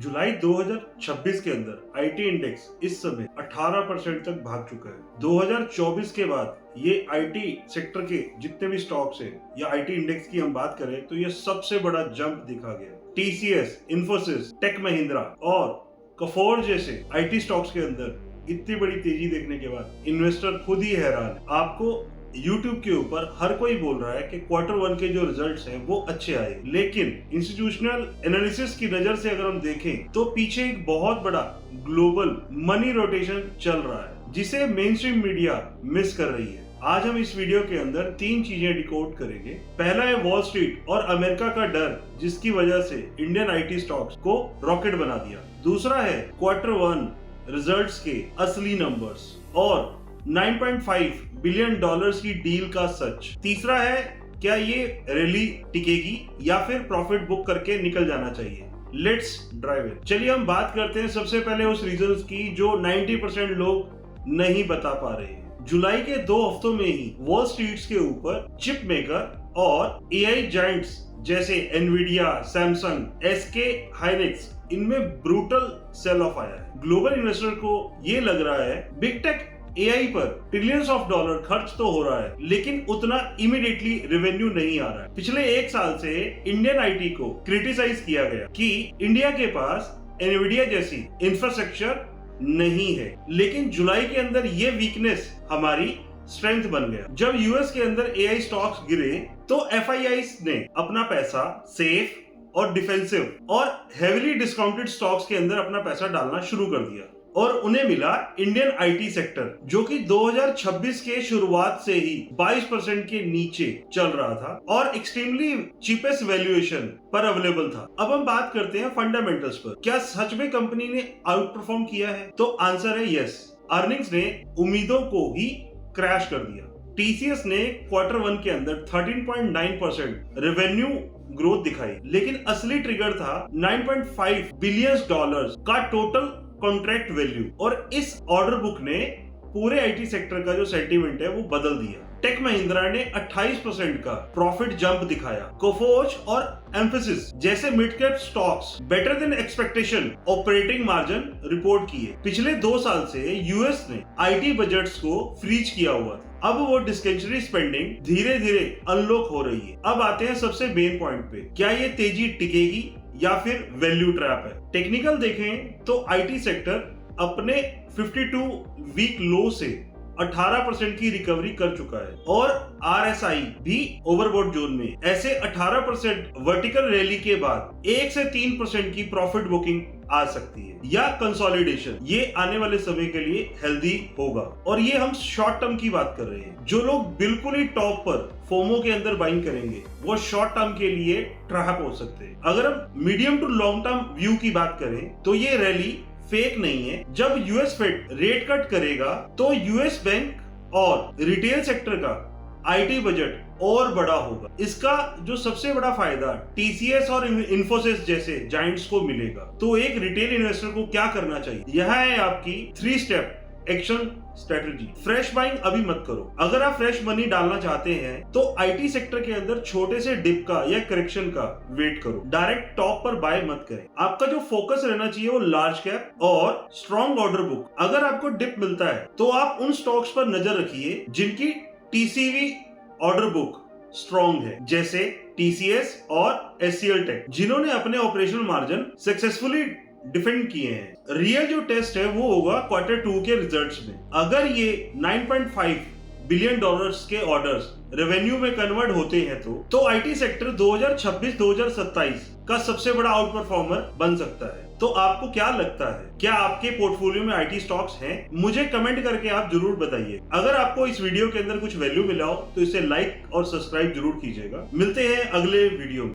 जुलाई 2026 के अंदर IT index इस समय 18% तक भाग चुका है। 2024 के बाद ये आईटी सेक्टर के जितने भी स्टॉक्स हैं या आईटी इंडेक्स की हम बात करें तो ये सबसे बड़ा जंप दिखा गया। टीसीएस, इन्फोसिस, टेक महिंद्रा और कफोर जैसे आईटी स्टॉक्स के अंदर इतनी बड़ी तेजी देखने के बाद इन्वेस्टर खुद ही हैरान है। आपको YouTube के ऊपर हर कोई बोल रहा है कि क्वार्टर वन के जो रिजल्ट्स हैं वो अच्छे आए, लेकिन इंस्टीट्यूशनल एनालिसिस की नजर से अगर हम देखें तो पीछे एक बहुत बड़ा ग्लोबल मनी रोटेशन चल रहा है जिसे मेन स्ट्रीम मीडिया मिस कर रही है। आज हम इस वीडियो के अंदर तीन चीजें डिकोड करेंगे। पहला है वॉल स्ट्रीट और अमेरिका का डर जिसकी वजह से इंडियन आईटी स्टॉक्स को रॉकेट बना दिया। दूसरा है क्वार्टर वन रिजल्ट्स के असली नंबर्स और 9.5 बिलियन डॉलर्स की डील का सच। तीसरा है क्या ये रैली टिकेगी या फिर प्रॉफिट बुक करके निकल जाना चाहिए। लेट्स ड्राइव इन। चलिए हम बात करते हैं सबसे पहले उस रीजंस की जो 90% लोग नहीं बता पा रहे हैं। जुलाई के 2 हफ्तों में ही वॉल स्ट्रीट के ऊपर चिप मेकर और एआई जायंट्स जैसे एनवीडिया, सैमसंग, एसके हाइनिक्स इनमें ब्रूटल सेल ऑफ आया है। ग्लोबल इन्वेस्टर को ये लग रहा है बिग टेक एआई पर ट्रिलियंस ऑफ डॉलर खर्च तो हो रहा है लेकिन उतना इमीडिएटली रेवेन्यू नहीं आ रहा है। पिछले 1 साल से इंडियन आईटी को क्रिटिसाइज किया गया कि इंडिया के पास एनवीडिया जैसी इंफ्रास्ट्रक्चर नहीं है, लेकिन जुलाई के अंदर ये वीकनेस हमारी स्ट्रेंथ बन गया। जब यूएस के अंदर एआई स्टॉक्स गिरे तो एफआईआईज ने अपना पैसा सेफ और डिफेंसिव और हेवीली डिस्काउंटेड स्टॉक्स के अंदर अपना पैसा डालना शुरू कर दिया और उन्हें मिला इंडियन आईटी सेक्टर जो कि 2026 के शुरुआत से ही 22% के नीचे चल रहा था और एक्सट्रीमली चीपेस्ट वैल्यूएशन पर अवेलेबल था। अब हम बात करते हैं फंडामेंटल्स पर। क्या सच में कंपनी ने आउट परफॉर्म किया है? तो आंसर है यस। अर्निंग्स ने उम्मीदों को ही क्रैश कर दिया। टीसीएस ने क्वार्टर वन के अंदर 13.9% रेवेन्यू ग्रोथ दिखाई, लेकिन असली ट्रिगर था 9.5 बिलियन डॉलर्स का टोटल कॉन्ट्रैक्ट वैल्यू और इस ऑर्डर बुक ने पूरे आईटी सेक्टर का जो सेंटीमेंट है वो बदल दिया। टेक महिंद्रा ने 28% का प्रॉफिट जंप दिखाया। कोफोर्ज और एम्फेसिस जैसे mid cap stocks better than expectation operating margin report किए। पिछले 2 साल से यूएस ने आईटी बजट्स को फ्रीज किया हुआ था। अब वो डिस्क्रिशनरी स्पेंडिंग धीरे धीरे अनलॉक हो रही है। अब आते हैं सबसे मेन पॉइंट पे, क्या ये तेजी टिकेगी या फिर वैल्यू ट्रैप है? टेक्निकल देखें तो आईटी सेक्टर अपने 52 वीक लो से 18% की रिकवरी कर चुका है और आरएसआई भी ओवरबॉट जोन में। ऐसे 18% वर्टिकल रैली के बाद 1 से 3% की प्रॉफिट बुकिंग आ सकती है या कंसोलिडेशन। ये आने वाले समय के लिए हेल्दी होगा और ये हम शॉर्ट टर्म की बात कर रहे हैं। जो लोग बिल्कुल ही टॉप पर फोमो के अंदर बाइंग करेंगे वो शॉर्ट टर्म के लिए ट्रैप हो सकते हैं। अगर हम medium to long term view की बात करें तो ये रैली फेक नहीं है। जब यूएस फेड रेट कट करेगा तो यूएस बैंक और रिटेल सेक्टर का आईटी बजट और बड़ा होगा। इसका जो सबसे बड़ा फायदा टीसीएस और इन्फोसिस जैसे जायंट्स को मिलेगा। तो एक रिटेल इन्वेस्टर को क्या करना चाहिए? यह है आपकी 3 step action strategy. Fresh buying अभी मत करो। अगर आप फ्रेश मनी डालना चाहते हैं तो आईटी सेक्टर के अंदर छोटे से डिप का या करेक्शन का वेट करो। डायरेक्ट टॉप पर बाय मत करें। आपका जो फोकस रहना चाहिए वो लार्ज कैप और स्ट्रॉन्ग ऑर्डर बुक। अगर आपको डिप मिलता है तो आप उन स्टॉक्स पर नजर रखिए जिनकी टीसीवी ऑर्डर बुक स्ट्रॉन्ग है, जैसे टीसीएस और एचसीएल टेक, जिन्होंने अपने ऑपरेशनल मार्जिन सक्सेसफुली डिफेंड किए हैं। रियल जो टेस्ट है वो होगा क्वार्टर 2 के रिजल्ट्स में। अगर ये 9.5 बिलियन डॉलर्स के ऑर्डर्स रेवेन्यू में कन्वर्ट होते हैं तो आईटी सेक्टर 2026-2027 का सबसे बड़ा आउट परफॉर्मर बन सकता है। तो आपको क्या लगता है, क्या आपके पोर्टफोलियो में आईटी स्टॉक्स हैं? मुझे कमेंट करके आप जरूर बताइए। अगर आपको इस वीडियो के अंदर कुछ वैल्यू मिला हो तो इसे लाइक और सब्सक्राइब जरूर कीजिएगा। मिलते हैं अगले वीडियो में।